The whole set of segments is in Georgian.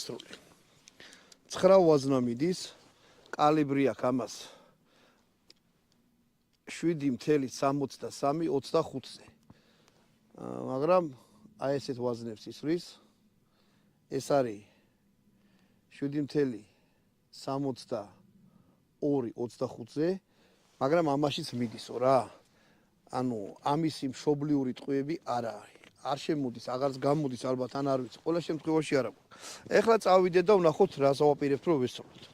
სრული. 9 ვაზნა მიდის, კალიბრი აქვს ამას 7.63-25-ზე. მაგრამ აი ესეთ ვაზნებს ისვრის. ეს არის 7.62-25-ზე, მაგრამ ამაშიც მიდისო რა. ანუ ამისი მშობლიური ტყვეები არ არის. არ შემოდის, აღარც გამოდის, ალბათ ან არ ვიცი. ყველა შემთხვევაში არა. ეხლა წავიდეთ და ვნახოთ რა სავაპირებთ რომ ვესწავლოთ.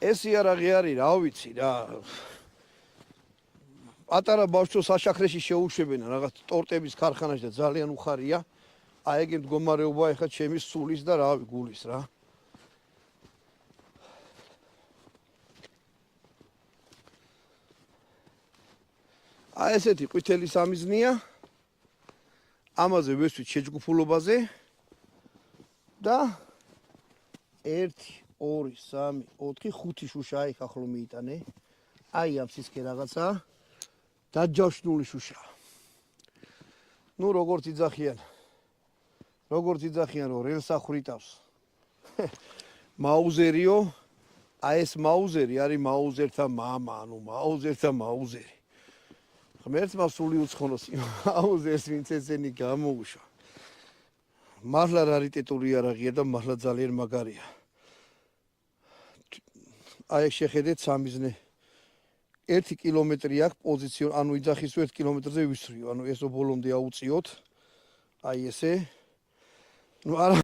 ეს იარაღი არის, რა ვიცი რა. პატარა ბავშვს საშაქრეში შეუშვებენ რაღაც ტორტების ქარხანაში და ძალიან უხარია. აი ეგ მდგომარეობა ეხლა ჩემი სულის და რავი გულის რა. აი ესეთი ყვითელი სამიზნეა. ამაზე ვესვით შეჯგუფულობაზე და 1 2 3 4 5 შუშა აი ხახლო მიიტანე. აი ამ სისქე რაღაცა დაჯავშნული შუშა. ნუ როგორც იძახიან რომ რელს ახრიტავს. მაუზერიო, აი ეს მაუზერი არის მაუზერთა მამა, ანუ მაუზერთა მაუზერი. ღმერთმა სული უცხონოს მაუზერს ვინც ესენი გამოუშვა. მართლა რარიტეტული იარაღია და მართლა ძალიან მაგარია. აი ეგ შეხედეთ სამიზნე 1 კილომეტრი აქვს პოზიციო, ანუ იძახის 1 კილომეტრზე ვისრიო, ანუ ესო ბოლომდე აუწიოთ. აი ესე. ნუ არა